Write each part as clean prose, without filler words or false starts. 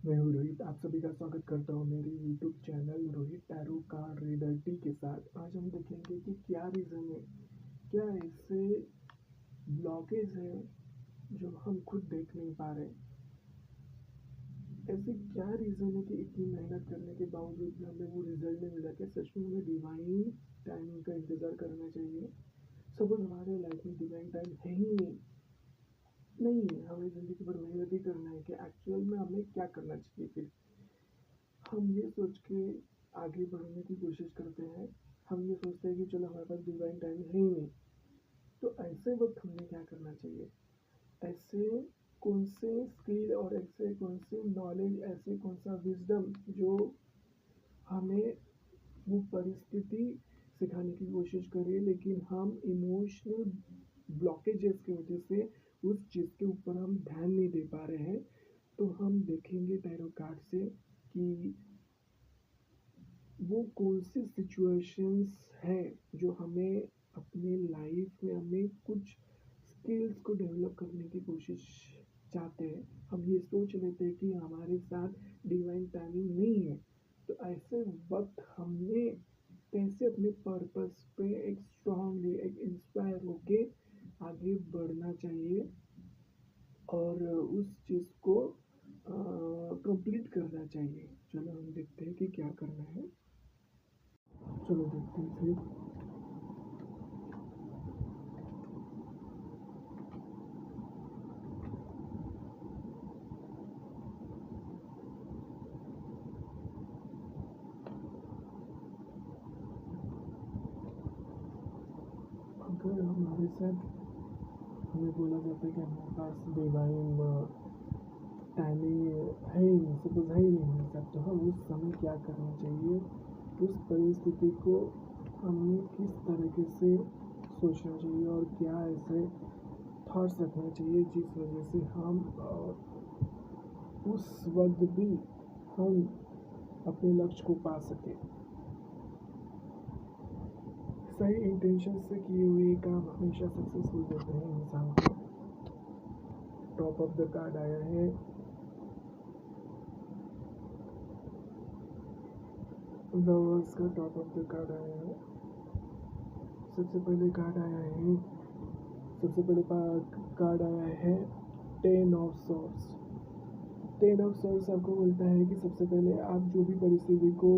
मैं हूँ रोहित। आप सभी का स्वागत करता हूँ मेरे YouTube channel Rohit tarot card reader T के साथ। आज हम देखेंगे कि क्या रीज़न है, क्या ऐसे ब्लॉकेज है जो हम खुद देख नहीं पा रहे। ऐसे क्या रीज़न है कि इतनी मेहनत करने के बावजूद भी हमें वो रिजल्ट नहीं मिला। क्या सच में हमें डिवाइन टाइमिंग का इंतज़ार करना चाहिए? सपोज हमारे लाइफ में डिवाइन टाइम है ही नहीं है, हमें ज़िंदगी भर मेहनत ही करना है। कि एक्चुअल में हमें क्या करना चाहिए? फिर हम ये सोच के आगे बढ़ने की कोशिश करते हैं। हम ये सोचते हैं कि चलो हमारे पास डिवाइन टाइम है ही नहीं, तो ऐसे वक्त हमें क्या करना चाहिए? ऐसे कौन से स्किल और ऐसे कौन से नॉलेज, ऐसे कौन सा विजडम जो हमें वो परिस्थिति सिखाने की कोशिश करे, लेकिन हम इमोशनल ब्लॉकेजेस की वजह से उस चीज़ के ऊपर हम ध्यान नहीं दे पा रहे हैं। तो हम देखेंगे टैरो कार्ड से कि वो कौन सी सिचुएशंस हैं जो हमें अपने लाइफ में हमें कुछ स्किल्स को डेवलप करने की कोशिश चाहते हैं। हम ये सोच लेते हैं कि हमारे साथ डिवाइन टाइमिंग नहीं है, तो ऐसे वक्त हमने कैसे अपने पर्पस पे एक स्ट्रांगली एक इंस्पायर होके आगे बढ़ना चाहिए और उस चीज़ को कंप्लीट करना चाहिए। चलो हम देखते हैं कि क्या करना है। चलो देखते हैं फिर। अगर हमारे साथ हमें बोला जाता है कि हमारे पास डिवाइन टाइमिंग है ही नहीं, सपोज है ही नहीं हमारे साथ, तो हम उस समय क्या करना चाहिए? उस परिस्थिति को हमें किस तरीके से सोचना चाहिए और क्या ऐसे थॉट्स रखना चाहिए जिस वजह से हम उस वक्त भी हम अपने लक्ष्य को पा सकें। सही इंटेंशन से किए हुए काम हमेशा सक्सेसफुल देते हैं इंसान को। टॉप ऑफ द कार्ड आया है लवर्स का। टॉप ऑफ द कार्ड आया है। सबसे पहले कार्ड आया है सबसे पहले कार्ड आया है ten of swords. Ten of swords आपको बोलता है कि सबसे पहले आप जो भी परिस्थिति को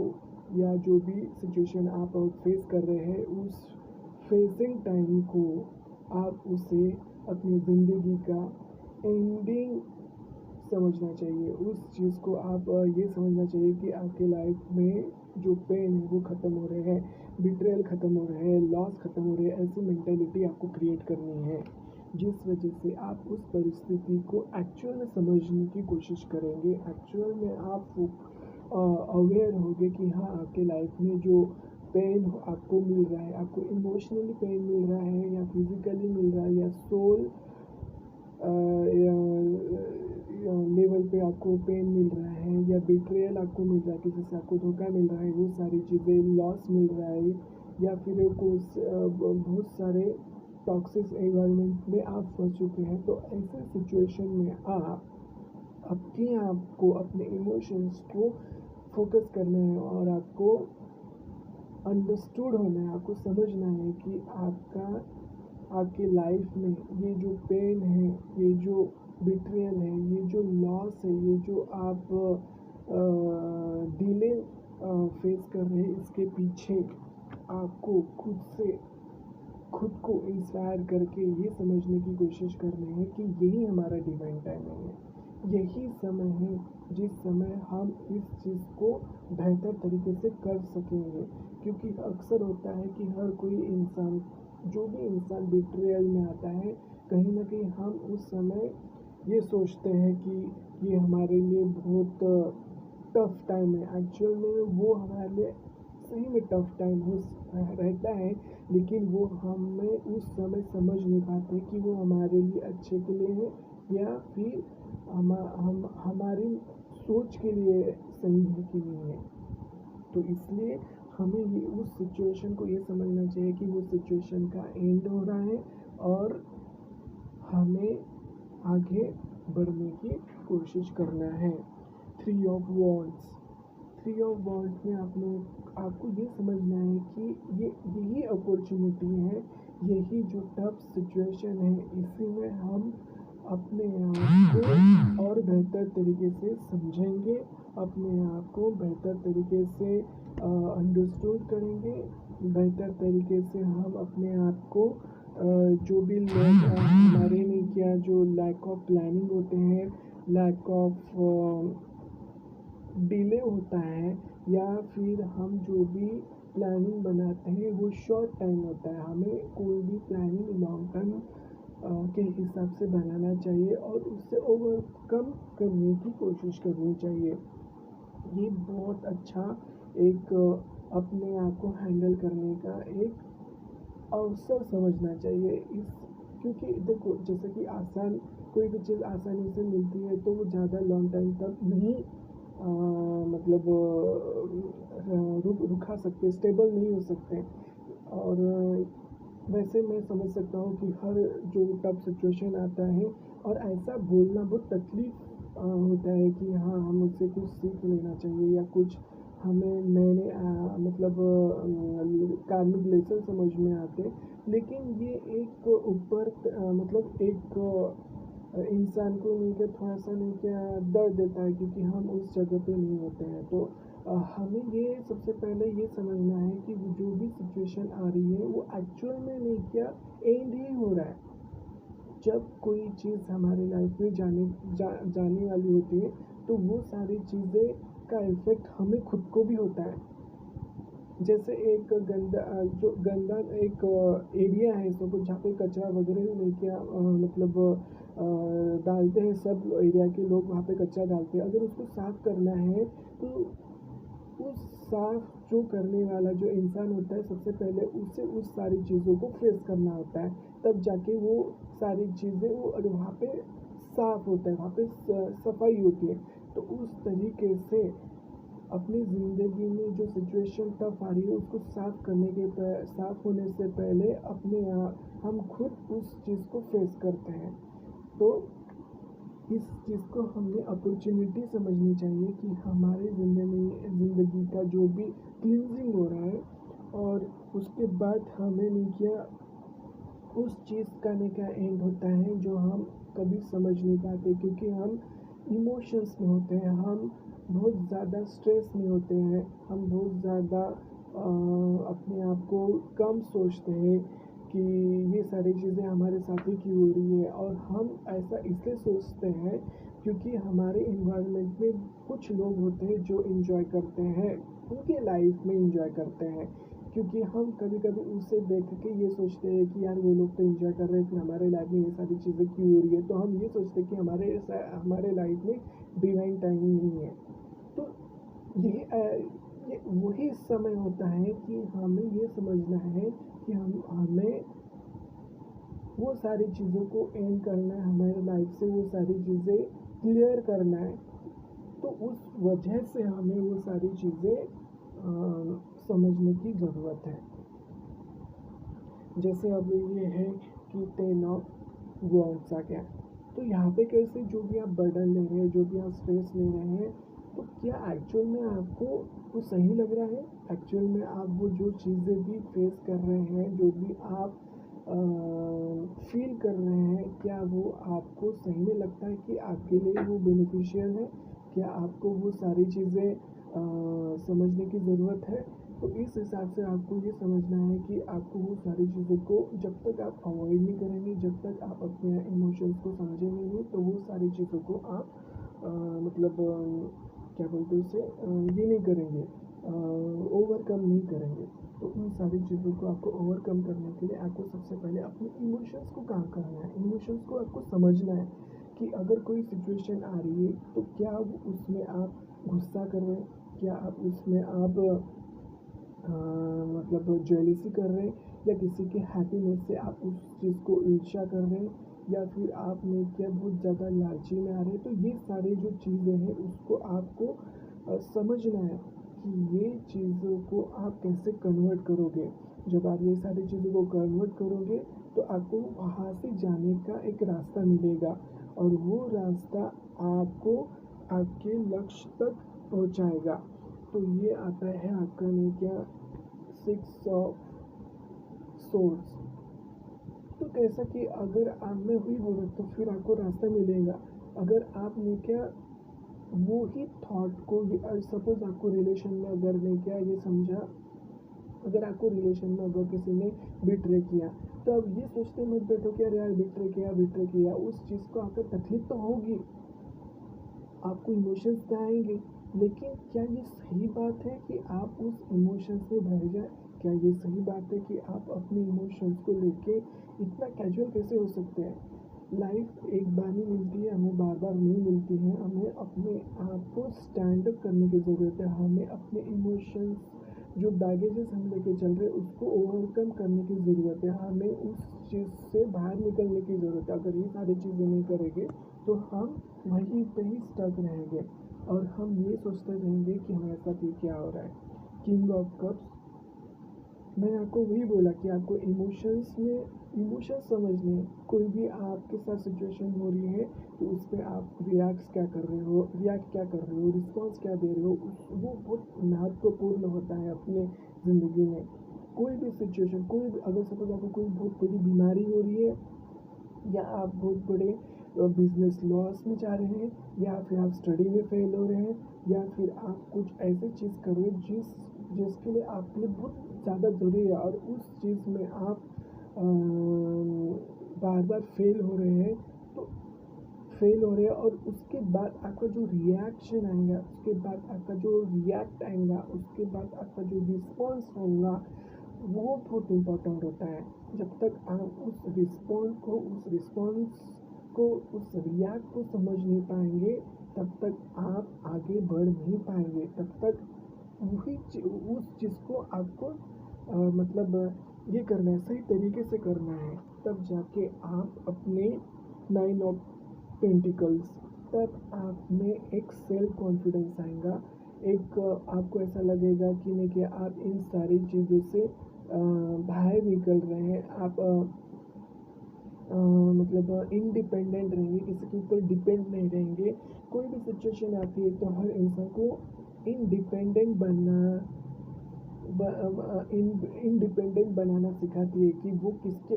या जो भी सिचुएशन आप फेस कर रहे हैं, उस फेसिंग टाइम को आप उसे अपनी ज़िंदगी का एंडिंग समझना चाहिए। उस चीज़ को आप ये समझना चाहिए कि आपके लाइफ में जो पेन है वो ख़त्म हो रहे हैं, बिट्रेयल ख़त्म हो रहे हैं, लॉस ख़त्म हो रहे हैं। ऐसी मेंटेलिटी आपको क्रिएट करनी है जिस वजह से आप उस परिस्थिति को एक्चुअल में समझने की कोशिश करेंगे। एक्चुअल में आप अवेयर होंगे कि हाँ, आपके लाइफ में जो पेन आपको मिल रहा है, आपको इमोशनली पेन मिल रहा है या फिजिकली मिल रहा है या सोल लेवल पे आपको पेन मिल रहा है या बिट्रेयल आपको मिल रहा है, किसी से आपको धोखा मिल रहा है, वो सारी चीज़ें, लॉस मिल रहा है या फिर कुछ बहुत सारे टॉक्सिक एनवायरनमेंट में आप फंस चुके हैं, तो ऐसे सिचुएशन में आप अपने आप को, अपने इमोशंस को फोकस करना है और आपको अंडरस्टूड होना है, आपको समझना है कि आपके लाइफ में ये जो पेन है, ये जो बिट्रेयल है, ये जो लॉस है, ये जो आप डिले फेस कर रहे हैं, इसके पीछे आपको खुद को इंस्पायर करके ये समझने की कोशिश करनी है कि यही हमारा डिवाइन टाइमिंग है। यही समय है जिस समय हम इस चीज़ को बेहतर तरीके से कर सकेंगे। क्योंकि अक्सर होता है कि हर कोई इंसान, जो भी इंसान बिट्रेयल में आता है, कहीं ना कहीं हम उस समय ये सोचते हैं कि ये हमारे लिए बहुत टफ टाइम है। एक्चुअल में वो हमारे लिए सही में टफ टाइम हो रहता है, लेकिन वो हमें उस समय समझ नहीं पाते कि वो हमारे लिए अच्छे के लिए है या फिर हमारी सोच के लिए सही है कि नहीं है। तो इसलिए हमें ये उस सिचुएशन को ये समझना चाहिए कि वो सिचुएशन का एंड हो रहा है और हमें आगे बढ़ने की कोशिश करना है। Three of wands. Three of wands में आपको ये समझना है कि यही अपॉर्चुनिटी है, यही जो टफ सिचुएशन है, इसी में हम अपने आप को और बेहतर तरीके से समझेंगे, अपने आप को बेहतर तरीके से अंडरस्टूड करेंगे, बेहतर तरीके से हम अपने आप को जो भी लोग हमारे नहीं किया, जो लैक ऑफ प्लानिंग होते हैं, लैक ऑफ डिले होता है, या फिर हम जो भी प्लानिंग बनाते हैं वो शॉर्ट टाइम होता है। हमें कोई भी प्लानिंग लॉन्ग टर्म के हिसाब से बनाना चाहिए और उससे ओवरकम करने की कोशिश करनी चाहिए। ये बहुत अच्छा एक अपने आप को हैंडल करने का एक अवसर समझना चाहिए। क्योंकि देखो, जैसे कि कोई भी चीज़ आसानी से मिलती है तो वो ज़्यादा लॉन्ग टाइम तक नहीं मतलब रुका सकते, स्टेबल नहीं हो सकते। और वैसे मैं समझ सकता हूँ कि हर जो टफ सिचुएशन आता है और ऐसा बोलना बहुत तकलीफ होता है कि हाँ, हम उससे कुछ सीख लेना चाहिए या कुछ हमें नए मतलब कार्मिक लेसन समझ में आते। लेकिन ये एक ऊपर मतलब एक इंसान को लेकर थोड़ा सा नहीं क्या दर्द देता है, क्योंकि हम उस जगह पे नहीं होते हैं। तो हमें ये सबसे पहले ये समझना है कि जो भी सिचुएशन आ रही है वो एक्चुअल में नहीं क्या एंड ही हो रहा है। जब कोई चीज़ हमारे लाइफ में जाने वाली होती है तो वो सारी चीज़ें का इफेक्ट हमें खुद को भी होता है। जैसे एक गंदा एक एरिया है, सब जहाँ पे कचरा वगैरह लेके मतलब डालते हैं, सब एरिया के लोग वहाँ पे कचरा डालते हैं। अगर उसको साफ करना है तो उस साफ जो करने वाला जो इंसान होता है, सबसे पहले उसे उस सारी चीज़ों को फेस करना होता है, तब जाके वो सारी चीज़ें वो वहाँ पे साफ होता है, वहाँ पे सफाई होती है। तो उस तरीके से अपनी ज़िंदगी में जो सिचुएशन टफ आ रही है उसको साफ होने से पहले हम खुद उस चीज़ को फेस करते हैं। तो इस चीज़ को हमें अपॉर्चुनिटी समझनी चाहिए कि हमारे ज़िंदगी का जो भी क्लींजिंग हो रहा है, और उसके बाद हमें नहीं किया उस चीज़ का नहीं क्या एंड होता है जो हम कभी समझ नहीं पाते, क्योंकि हम इमोशंस में होते हैं, हम बहुत ज़्यादा स्ट्रेस में होते हैं, हम बहुत ज़्यादा अपने आप को कम सोचते हैं कि ये सारी चीज़ें हमारे साथ ही क्यों हो रही है। और हम ऐसा इसलिए सोचते हैं क्योंकि हमारे इन्वायरमेंट में कुछ लोग होते हैं जो एंजॉय करते हैं, उनके लाइफ में एंजॉय करते हैं, क्योंकि हम कभी कभी उसे देख के ये सोचते हैं कि यार वो लोग तो एंजॉय कर रहे हैं, फिर हमारे लाइफ में ये सारी चीज़ें क्यों हो रही है। तो हम ये सोचते हैं कि हमारे लाइफ में डिवाइन टाइमिंग नहीं है। तो ये वही समय होता है कि हमें ये समझना है कि हमें वो सारी चीज़ों को एंड करना है, हमारे लाइफ से वो सारी चीज़ें क्लियर करना है। तो उस वजह से हमें वो सारी चीज़ें समझने की ज़रूरत है। जैसे अब ये है कि 10 ऑफ वॉन्ड्स आ गया, तो यहाँ पे कैसे जो भी आप बर्डन ले रहे हैं, जो भी आप स्ट्रेस ले रहे हैं, तो क्या एक्चुअल में आपको वो सही लग रहा है? एक्चुअल में आप वो जो चीज़ें भी फेस कर रहे हैं, जो भी आप फील कर रहे हैं, क्या वो आपको सही में लगता है कि आपके लिए वो बेनिफिशियल है? क्या आपको वो सारी चीज़ें समझने की ज़रूरत है? तो इस हिसाब से आपको ये समझना है कि आपको वो सारी चीज़ों को जब तक आप अवॉइड नहीं करेंगे, जब तक आप अपने इमोशंस को समझेंगे नहीं, तो वो सारी चीज़ों को आप मतलब क्या बोलते हैं उसे, ये नहीं करेंगे, ओवरकम नहीं करेंगे। तो उन सारी चीज़ों को आपको ओवरकम करने के लिए आपको सबसे पहले अपने इमोशंस को काम करना है, इमोशंस को आपको समझना है कि अगर कोई सिचुएशन आ रही है तो क्या उसमें आप गुस्सा कर रहे हैं, क्या आप उसमें आप मतलब जेलसी कर रहे हैं, या किसी के हैप्पीनेस से आप उस चीज़ को ईर्ष्या कर रहे हैं, या फिर आपने क्या बहुत ज़्यादा लालची में आ रहे हैं। तो ये सारी जो चीज़ें हैं उसको आपको समझना है कि ये चीज़ों को आप कैसे कन्वर्ट करोगे। जब आप ये सारी चीज़ों को कन्वर्ट करोगे तो आपको वहाँ से जाने का एक रास्ता मिलेगा, और वो रास्ता आपको आपके लक्ष्य तक पहुंचाएगा। तो ये आता है आपका नहीं क्या 6 ऑफ सोर्स। तो कैसा कि अगर आप में हुई बोले तो फिर आपको रास्ता मिलेगा। अगर आपने क्या वो ही थॉट को सपोज आपको रिलेशन में अगर नहीं क्या ये समझा, अगर आपको रिलेशन में अगर किसी ने बिट्रे किया तो अब ये सोचते मत बैठो कि अरे यार बिट्रे किया, उस चीज़ को आपको तकलीफ तो होगी, आपको इमोशंस तो आएंगे, लेकिन क्या ये सही बात है कि आप उस इमोशंस में बह जाए? क्या ये सही बात है कि आप अपने इमोशंस को लेके इतना कैजुअल कैसे हो सकते हैं? लाइफ एक बार ही मिलती है, हमें बार बार नहीं मिलती है। हमें अपने आप को स्टैंड अप करने की ज़रूरत है। हमें अपने इमोशंस जो बैगेजेस हम लेके चल रहे हैं उसको ओवरकम करने की ज़रूरत है। हमें उस चीज़ से बाहर निकलने की ज़रूरत है। अगर ये सारी चीज़ें नहीं करेंगे तो हम वहीं पे ही स्टक रहेंगे और हम ये सोचते रहेंगे कि हमारे साथ ये क्या हो रहा है। किंग ऑफ कप्स, मैंने आपको वही बोला कि आपको इमोशंस समझने, कोई भी आपके साथ सिचुएशन हो रही है तो उस पर आप रिएक्ट क्या कर रहे हो, रिस्पॉन्स क्या दे रहे हो, वो बहुत महत्वपूर्ण होता है अपने ज़िंदगी में। कोई भी सिचुएशन, कोई भी अगर सपोज आपको कोई बहुत बड़ी बीमारी हो रही है, या आप बहुत बड़े बिजनेस लॉस में जा रहे हैं, या फिर आप स्टडी में फेल हो रहे हैं, या फिर आप कुछ ऐसी चीज़ कर रहे हैं जिसके लिए आपके लिए बहुत ज़्यादा ज़रूरी है और उस चीज़ में आप बार बार फेल हो रहे हैं, तो फेल हो रहे हैं और उसके बाद आपका जो रिएक्शन आएगा, उसके बाद आपका जो रिएक्ट आएगा, उसके बाद आपका जो रिस्पॉन्स होगा, वो बहुत इम्पोर्टेंट होता है। जब तक आप उस उस रिएक्ट को समझ नहीं पाएंगे, तब तक आप आगे बढ़ नहीं पाएंगे। तब तक उस चीज़ को आपको मतलब ये करना है, सही तरीके से करना है, तब जाके आप अपने 9 ऑफ पेंटिकल्स, तब आप में एक सेल्फ कॉन्फिडेंस आएगा। एक आपको ऐसा लगेगा कि नहीं कि आप इन सारी चीज़ों से बाहर निकल रहे हैं। आप मतलब इंडिपेंडेंट रहेंगे, किसी के ऊपर डिपेंड नहीं रहेंगे। कोई भी सिचुएशन आती है तो हर इंसान को इंडिपेंडेंट इंडिपेंडेंट बनाना सिखाती है कि वो किसके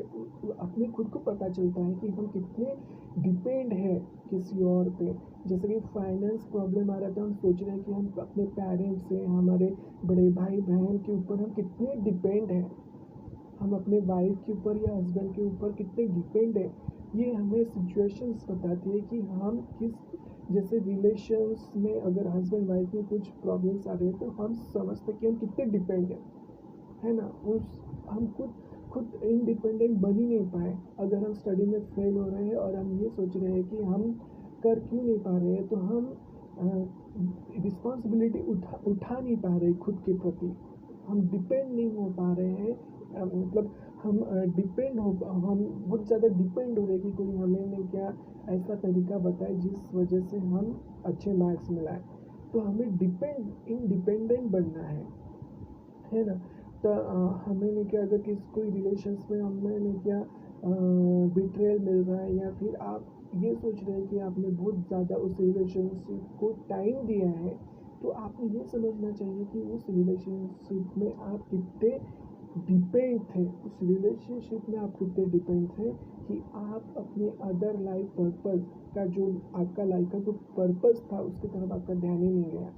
अपने खुद को पता चलता है कि हम कितने डिपेंड है किसी और पे। जैसे कि फाइनेंस प्रॉब्लम आ रहा था, हम सोच रहे हैं कि हम अपने पेरेंट्स से, हमारे बड़े भाई बहन के ऊपर हम कितने डिपेंड हैं, हम अपने वाइफ के ऊपर या हस्बैंड के ऊपर कितने डिपेंड है। ये हमें सिचुएशंस बताती है कि हम किस, जैसे रिलेशंस में अगर हस्बैंड वाइफ में कुछ प्रॉब्लम्स आ रहे हैं तो हम समझते हैं कि हम कितने डिपेंड है ना। उस हम खुद इंडिपेंडेंट बन ही नहीं पाए। अगर हम स्टडी में फेल हो रहे हैं और हम ये सोच रहे हैं कि हम कर क्यों नहीं पा रहे हैं, तो हम रिस्पॉन्सिबिलिटी उठा नहीं पा रहे खुद के प्रति, हम डिपेंड नहीं हो पा रहे हैं। मतलब हम हम बहुत ज़्यादा डिपेंड हो रहे हैं कि कोई हमें ने क्या ऐसा तरीका बताए जिस वजह से हम अच्छे मार्क्स मिलाएं। तो हमें इंडिपेंडेंट बनना है ना। तो हमें ने क्या, अगर कोई रिलेशंस में हमें ने क्या बिट्रेयल मिल रहा है, या फिर आप ये सोच रहे हैं कि आपने बहुत ज़्यादा उस रिलेशनशिप को टाइम दिया है, तो आपको ये समझना चाहिए कि उस रिलेशनशिप में आप कितने डिपेंड थे, उस रिलेशनशिप में आप कितने डिपेंड थे कि आप अपने अदर लाइफ पर्पस का, जो आपका लाइफ का जो पर्पस था उसकी तरफ आपका ध्यान ही नहीं गया।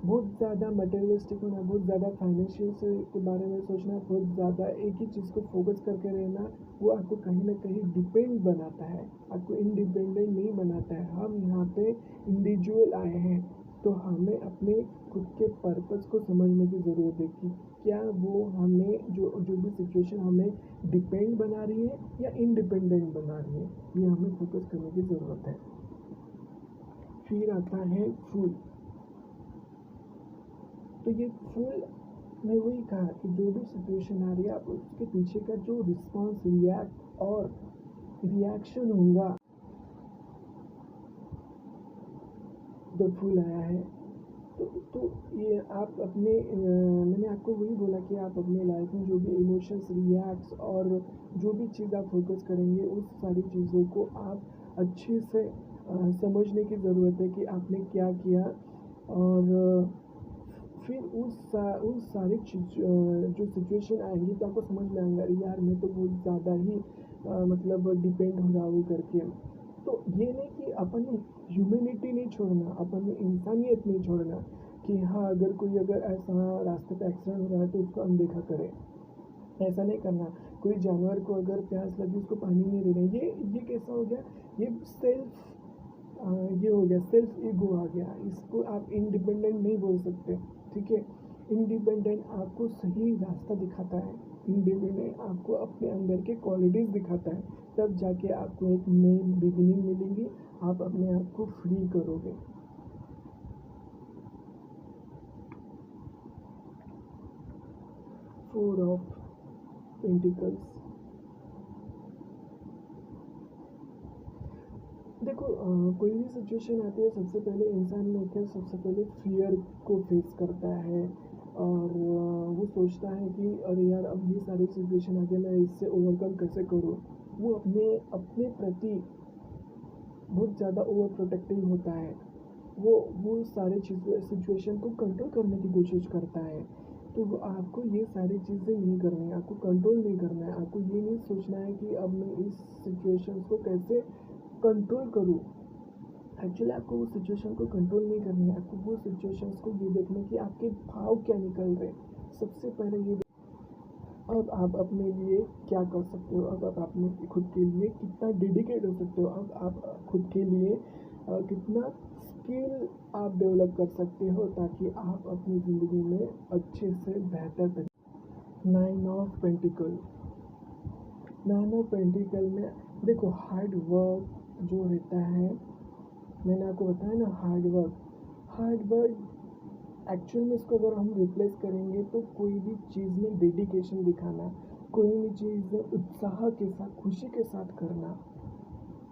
बहुत ज़्यादा मटेरियलिस्टिक होना, बहुत ज़्यादा फाइनेंशियल से के बारे में सोचना, बहुत ज़्यादा एक ही चीज़ को फोकस करके रहना, वो आपको कहीं ना कहीं डिपेंड बनाता है, आपको इंडिपेंडेंट नहीं बनाता है। हम यहाँ पे इंडिविजुअल आए हैं, तो हमें अपने खुद के पर्पस को समझने की ज़रूरत है कि क्या वो हमें जो भी सिचुएशन हमें डिपेंड बना रही है या इंडिपेंडेंट बना रही है, ये हमें फोकस करने की ज़रूरत है। फिर आता है फूल। तो ये फुल में वही कहा कि जो भी सिचुएशन आ रही है, आप उसके पीछे का जो रिस्पॉन्स, रिएक्ट और रिएक्शन होगा, द फुल आया है। तो ये आप अपने मैंने आपको वही बोला कि आप अपने लाइफ में जो भी इमोशंस, रिएक्ट्स और जो भी चीज़ आप फोकस करेंगे, उस सारी चीज़ों को आप अच्छे से समझने की ज़रूरत है कि आपने क्या किया। और फिर उस सारी चीज़ जो सिचुएशन आएँगी तो आपको समझ में आएगा, अरे यार मैं तो बहुत ज़्यादा ही मतलब डिपेंड हो रहा हूँ करके। तो ये नहीं कि अपन ह्यूमैनिटी नहीं छोड़ना, अपन इंसानियत नहीं छोड़ना कि हाँ, अगर कोई अगर ऐसा रास्ते पे एक्सीडेंट हो रहा है तो उसको अनदेखा करें, ऐसा नहीं करना। कोई जानवर को अगर प्यास लगी उसको पानी नहीं देना, ये कैसा हो गया? ये सेल्फ ये हो गया, सेल्फ ईगो आ गया। इसको आप इंडिपेंडेंट नहीं बोल सकते, ठीक है? इंडिपेंडेंट आपको सही रास्ता दिखाता है, इंडिपेंडेंट आपको अपने अंदर के क्वालिटीज़ दिखाता है, तब जाके आपको एक नई बिगिनिंग मिलेगी, आप अपने आप को फ्री करोगे। Four of pentacles. देखो कोई भी सिचुएशन आती है, सबसे पहले इंसान में क्या, सबसे पहले फियर को फेस करता है। और वो सोचता है कि अरे यार अब ये सारी सिचुएशन आ गई, मैं इससे ओवरकम कैसे करूँ। वो अपने अपने प्रति बहुत ज़्यादा ओवर प्रोटेक्टिव होता है। वो सारे सिचुएशन को कंट्रोल करने की कोशिश करता है। तो आपको ये सारी चीज़ें नहीं करनी है, आपको कंट्रोल नहीं करना है, आपको ये नहीं सोचना है कि अब मैं इस सिचुएशन को कैसे कंट्रोल करूँ। एक्चुअली आपको वो सिचुएशन को कंट्रोल नहीं करनी है, आपको वो सिचुएशंस को ये देखना है कि आपके भाव क्या निकल रहे हैं। सबसे पहले ये अब आप अपने लिए क्या कर सकते हो, अब आप अपने खुद के लिए कितना डेडिकेट हो सकते हो, अब आप खुद के लिए कितना स्किल आप डेवलप कर सकते हो ताकि आप अपनी ज़िंदगी में अच्छे से बेहतर तरीके। Nine of pentacle. Nine of pentacle में देखो हार्ड वर्क जो रहता है, मैंने आपको बताया ना, हार्ड वर्क एक्चुअल में इसको अगर हम रिप्लेस करेंगे तो कोई भी चीज़ में डेडिकेशन दिखाना, कोई भी चीज़ में उत्साह के साथ, खुशी के साथ करना।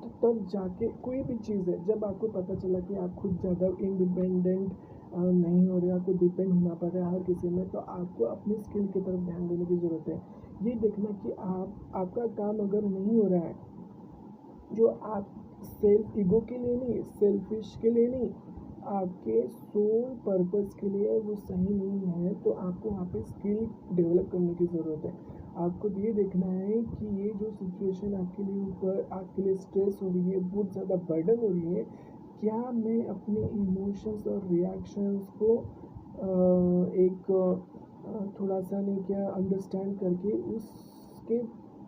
तो तब जाके कोई भी चीज़ है, जब आपको पता चला कि आप खुद ज़्यादा इंडिपेंडेंट नहीं हो रहे, आपको डिपेंड होना पड़ रहा है हर किसी में, तो आपको अपनी स्किल की तरफ ध्यान देने की ज़रूरत है। ये देखना कि आपका काम अगर नहीं हो रहा है, जो आप सेल्फ ईगो के लिए नहीं, सेल्फिश के लिए नहीं, आपके सोल पर्पस के लिए वो सही नहीं है, तो आपको वहाँ पे स्किल डेवलप करने की ज़रूरत है। आपको ये देखना है कि ये जो सिचुएशन आपके लिए ऊपर आपके लिए स्ट्रेस हो रही है, बहुत ज़्यादा बर्डन हो रही है, क्या मैं अपने इमोशंस और रिएक्शंस को एक थोड़ा सा नहीं क्या अंडरस्टैंड करके उसके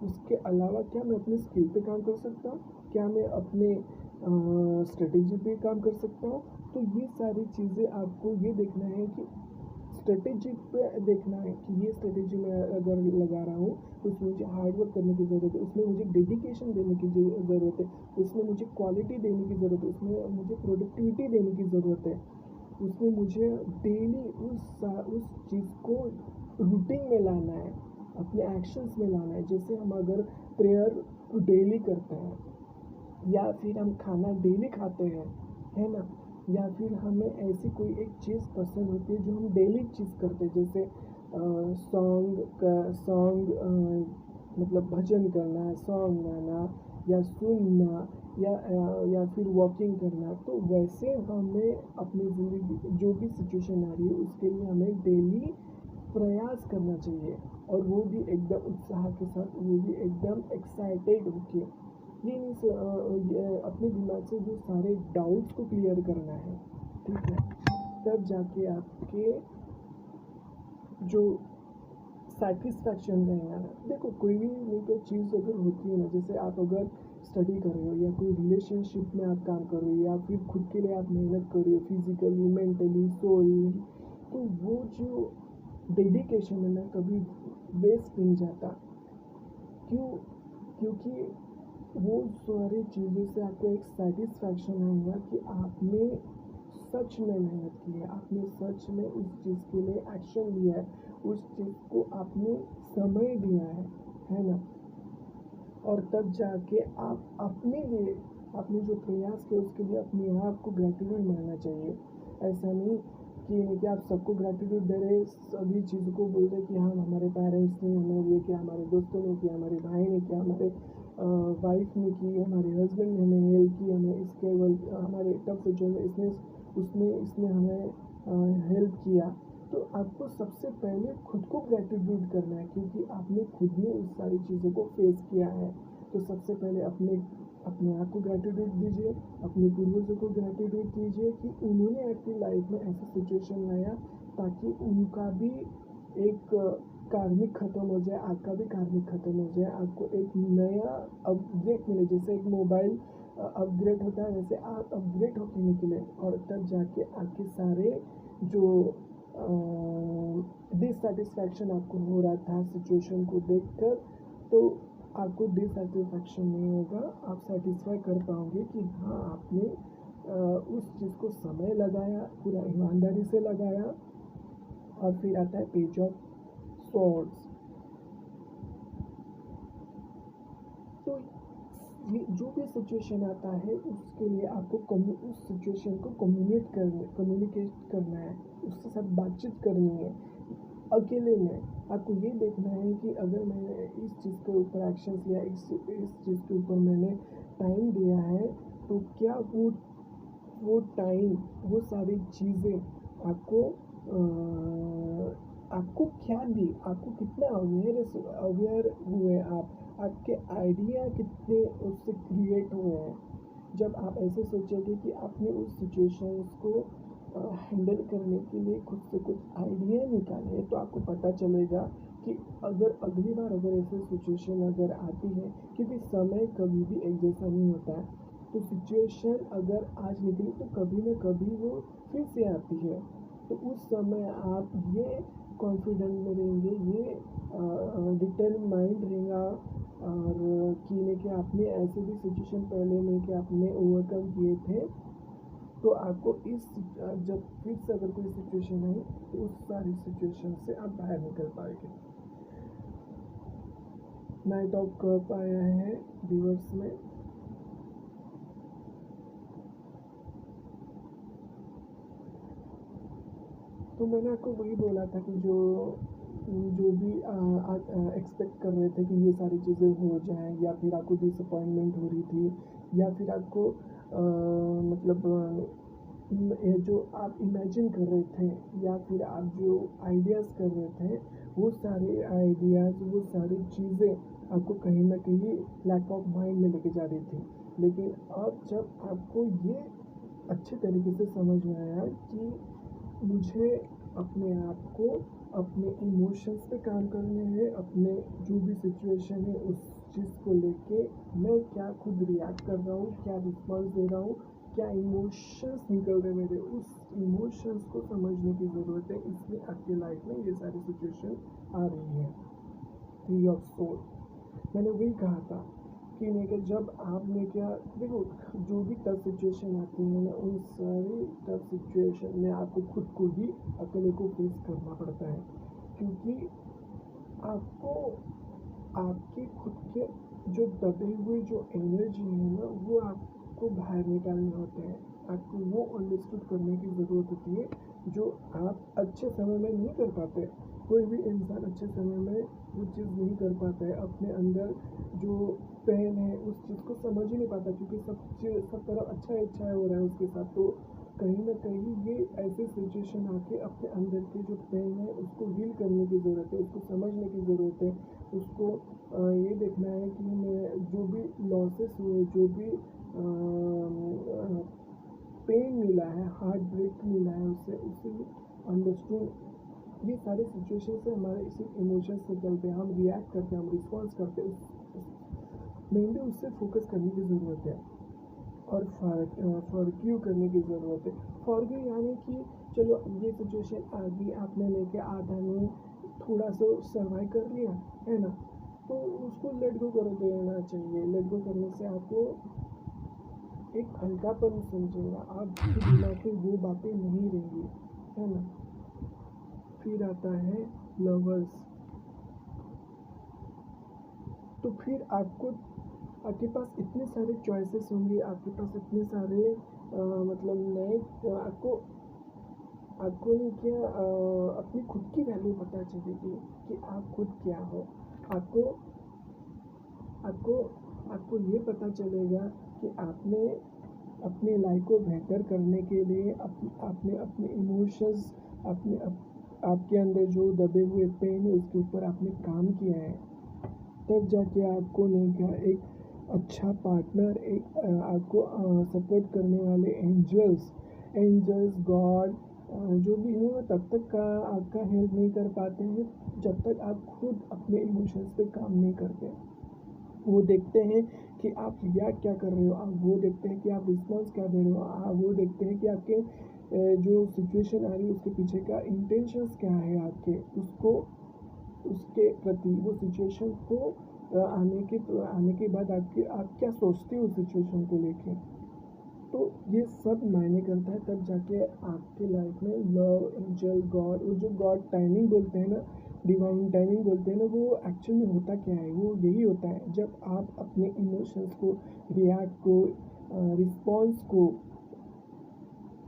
उसके अलावा क्या मैं अपनी स्किल पे काम कर सकता हूँ, क्या मैं अपने स्ट्रेटेजी पे काम कर सकता हूँ। तो ये सारी चीज़ें आपको ये देखना है कि स्ट्रेटेजी पे देखना है कि ये स्ट्रेटेजी मैं अगर लगा रहा हूँ तो उसमें मुझे हार्ड वर्क करने की ज़रूरत है, उसमें मुझे डेडिकेशन देने की ज़रूरत है, उसमें मुझे क्वालिटी देने की ज़रूरत है, उसमें मुझे प्रोडक्टिविटी देने की ज़रूरत है, उसमें मुझे डेली उस चीज़ को रूटीन में लाना है, अपने एक्शंस में लाना है। जैसे हम अगर प्रेयर डेली करते हैं, या फिर हम खाना डेली खाते हैं, है ना? या फिर हमें ऐसी कोई एक चीज़ पसंद होती है जो हम डेली चीज़ करते हैं, जैसे मतलब भजन करना, सॉन्ग गाना या सुनना, या फिर वॉकिंग करना। तो वैसे हमें अपनी ज़िंदगी जो भी सिचुएशन आ रही है उसके लिए हमें डेली प्रयास करना चाहिए, और वो भी एकदम उत्साह के साथ, वो भी एकदम एक्साइटेड होके। ये नहीं ये अपने दिमाग से जो सारे डाउट्स को क्लियर करना है, ठीक है? तब जाके आपके जो सेटिस्फैक्शन रहेगा ना। देखो कोई भी लेकर चीज़ अगर होती है ना, जैसे आप अगर स्टडी कर रहे हो या कोई रिलेशनशिप में आप काम कर रहे हो या फिर खुद के लिए आप मेहनत कर रहे हो फिजिकली, मेंटली, सोली, तो वो जो डेडिकेशन है ना कभी वेस्ट नहीं जाता। क्यों? क्योंकि वो सारी चीज़ों से आपको एक सेटिस्फैक्शन आएगा कि आपने सच में मेहनत की है, आपने सच में उस चीज़ के लिए एक्शन लिया है, उस चीज़ को आपने समय दिया है ना? और तब जाके आप अपने लिए आपने जो प्रयास किया उसके लिए अपने आप को ग्रैटिट्यूड मानना चाहिए। ऐसा नहीं कि आप सबको ग्रैटिट्यूड दे रहे, सभी चीज़ों को बोल रहे कि हाँ हमारे पेरेंट्स ने हमें ये किया, हमारे दोस्तों ने किया, हमारे भाई ने किया, हमारे वाइफ ने की, हमारे हस्बैंड ने हमें हेल्प की, हमें इसके हमारे टफ सिचुएशन में इसने हमें हेल्प किया। तो आपको सबसे पहले खुद को ग्रैटिट्यूड करना है, क्योंकि आपने खुद ने उस सारी चीज़ों को फेस किया है। तो सबसे पहले अपने आप को ग्रैटिट्यूड दीजिए, अपने पूर्वजों को ग्रैटिट्यूड दीजिए कि उन्होंने आपकी लाइफ में ऐसा सिचुएशन लाया ताकि उनका भी एक कार्मिक खत्म हो जाए, आपका भी कार्मिक खत्म हो जाए, आपको एक नया अपग्रेड मिले। जैसे एक मोबाइल अपग्रेड होता है, वैसे आप अपग्रेड होके निकले और तब जाके आपके सारे जो डिससेटिस्फैक्शन आपको हो रहा था सिचुएशन को देखकर, तो आपको डिससेटिस्फैक्शन नहीं होगा। आप सेटिस्फाई कर पाओगे कि हाँ, आपने उस चीज़ को समय लगाया, पूरा ईमानदारी से लगाया। और फिर आता है पेज ऑफ सॉर्ड्स। तो ये जो भी सिचुएशन आता है उसके लिए आपको उस सिचुएशन को कम्युनिकेट करना है, उसके साथ बातचीत करनी है अकेले में। आपको ये देखना है कि अगर मैंने इस चीज़ के ऊपर एक्शन लिया, इस चीज़ के ऊपर मैंने टाइम दिया है, तो क्या वो टाइम, वो सारी चीज़ें आपको क्या दी, आपको कितना अवेयर हुए आपके आइडिया कितने उससे क्रिएट हुए हैं। जब आप ऐसे सोचेंगे कि आपने उस सिचुएशंस को हैंडल करने के लिए खुद से कुछ आइडिया निकाले, तो आपको पता चलेगा कि अगर अगली बार अगर ऐसी सिचुएशन अगर आती है, क्योंकि समय कभी भी एक जैसा नहीं होता है, तो सिचुएशन अगर आज निकली तो कभी न कभी वो फिर से आती है। तो उस समय आप ये कॉन्फिडेंट में रहेंगे, ये डिटरमाइंड रहेगा और कि लेके आपने ऐसे भी सिचुएशन पहले में कि आपने ओवरकम किए थे। तो आपको जब फिर से अगर कोई सिचुएशन आई तो उस सारी सिचुएशन से आप बाहर निकल पाएंगे। नाइट ऑफ कप आया है व्यूअर्स में। तो मैंने आपको वही बोला था कि जो भी एक्सपेक्ट कर रहे थे कि ये सारी चीज़ें हो जाएं, या फिर आपको डिसअपॉइंटमेंट हो रही थी, या फिर आपको ये जो आप इमेजिन कर रहे थे, या फिर आप जो आइडियाज़ कर रहे थे, वो सारे आइडियाज़, वो सारी चीज़ें आपको कहीं ना कहीं लैक ऑफ माइंड में लेके जा रही थी। लेकिन अब जब आपको ये अच्छे तरीके से समझ में आया कि मुझे अपने आप को, अपने इमोशंस पे काम करने हैं, अपने जो भी सिचुएशन है उस चीज़ को लेके मैं क्या खुद रिएक्ट कर रहा हूँ, क्या रिस्पॉन्स दे रहा हूँ, क्या इमोशंस निकल रहे मेरे, उस इमोशंस को समझने की ज़रूरत है। इसलिए आपकी लाइफ में ये सारी सिचुएशन आ रही है। थ्री ऑफ सोर्ड, मैंने वही कहा था कि लेकिन जब आपने क्या देखो, जो भी टफ सिचुएशन आती है ना, उन सारी टफ सिचुएशन में आपको खुद को ही अकेले को फेस करना पड़ता है, क्योंकि आपको आपके खुद के जो दबे हुए जो एनर्जी है ना, वो आपको बाहर निकालने होते हैं। आपको वो अंडरस्टूड करने की ज़रूरत होती है जो आप अच्छे समय में नहीं कर पाते। कोई भी इंसान अच्छे समय में वो चीज़ नहीं कर पाता है, अपने अंदर जो पेन है उस चीज़ को समझ ही नहीं पाता, क्योंकि सब तरफ अच्छा हो रहा है उसके साथ। तो कहीं ना कहीं ये ऐसे सिचुएशन आके अपने अंदर के जो पेन है उसको हील करने की ज़रूरत है, उसको समझने की ज़रूरत है, उसको ये देखना है कि मैं जो भी लॉसेस हुए, जो भी पेन मिला है, हार्ट ब्रेक मिला है, उसे अंडरस्टूड। ये सारे सिचुएशन से हमारे इसी इमोशंस निकलते हैं, हम रिएक्ट करते हैं, हम रिस्पॉन्स करते हैं। मेनली उससे फोकस करने की ज़रूरत है और फॉरगिव करने की ज़रूरत है। फॉरगिव यानी कि चलो ये सिचुएशन आ गई, आपने लेके आधा नहीं थोड़ा सा सर्वाइव कर लिया है ना, तो उसको लेट गो कर देना चाहिए। लेट गो करने से आपको एक हल्कापन समझेगा, आपके दिमाग में वो बातें नहीं रहेंगी, है ना। फिर आता है लवर्स। तो फिर आपके पास इतने सारे चॉइसेस होंगे, आपके पास इतने सारे मतलब नए आपको क्या अपनी खुद की वैल्यू पता चलेगी कि आप खुद क्या हो। आपको आपको ये पता चलेगा कि आपने अपने लाइफ को बेहतर करने के लिए आपने अपने इमोशंस आपके अंदर जो दबे हुए पेन है उसके ऊपर आपने काम किया है, तब जाके आपको नहीं क्या एक अच्छा पार्टनर, एक आपको सपोर्ट करने वाले एंजल्स गॉड जो भी है वो तब तक का आपका हेल्प नहीं कर पाते हैं जब तक आप खुद अपने इमोशंस पे काम नहीं करते। वो देखते हैं कि आप रिएक्ट क्या कर रहे हो, आप वो देखते हैं कि आप रिस्पॉन्स क्या दे रहे हो, आप वो देखते हैं कि आपके जो सिचुएशन आ रही है उसके पीछे का इंटेंशंस क्या है आपके, उसको उसके प्रति वो सिचुएशन को आने के बाद आप क्या सोचते हो उस सिचुएशन को लेके। तो ये सब मायने करता है, तब जाके आपके लाइफ में लव एंजल गॉड, वो जो गॉड टाइमिंग बोलते हैं ना, डिवाइन टाइमिंग बोलते हैं ना, वो एक्चुअल में होता क्या है, वो यही होता है जब आप अपने इमोशंस को, रिएक्ट को, रिस्पॉन्स को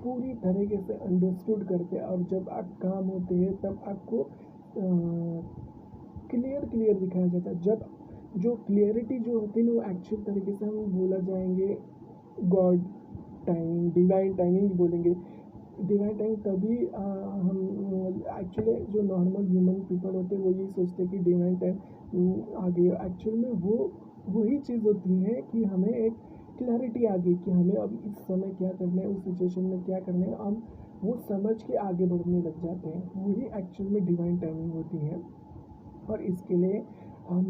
पूरी तरीके से अंडरस्टूड करते हैं और जब आप काम होते हैं तब आपको क्लियर दिखाया जाता है। जब जो क्लियरिटी जो होती है ना वो एक्चुअल तरीके से हम बोला जाएंगे गॉड टाइमिंग, डिवाइन टाइमिंग बोलेंगे। डिवाइन टाइमिंग तभी हम एक्चुअली जो नॉर्मल ह्यूमन पीपल होते हैं वो यही सोचते हैं कि डिवाइन टाइम आ गई, एक्चुअल में वो वही चीज़ होती है कि हमें एक क्लैरिटी आ गई कि हमें अब इस समय क्या करना है, उस सिचुएशन में क्या करना है, हम वो समझ के आगे बढ़ने लग जाते हैं, वही एक्चुअल में डिवाइन टाइमिंग होती है। और इसके लिए हम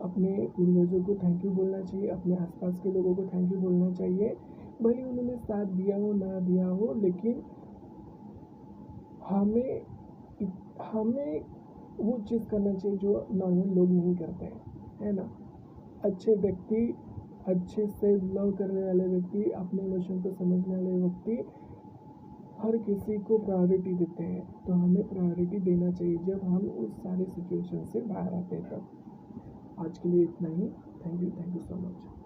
अपने पूर्वजों को थैंक यू बोलना चाहिए, अपने आसपास के लोगों को थैंक यू बोलना चाहिए, भले उन्होंने साथ दिया हो ना दिया हो, लेकिन हमें हमें वो चीज़ करना चाहिए जो नॉर्मल लोग नहीं करते हैं, है ना। अच्छे व्यक्ति, अच्छे से लव करने वाले व्यक्ति, अपने इमोशन को समझने वाले व्यक्ति हर किसी को प्रायोरिटी देते हैं, तो हमें प्रायोरिटी देना चाहिए जब हम उस सारे सिचुएशन से बाहर आते हैं तब। आज के लिए इतना ही। Thank you so much.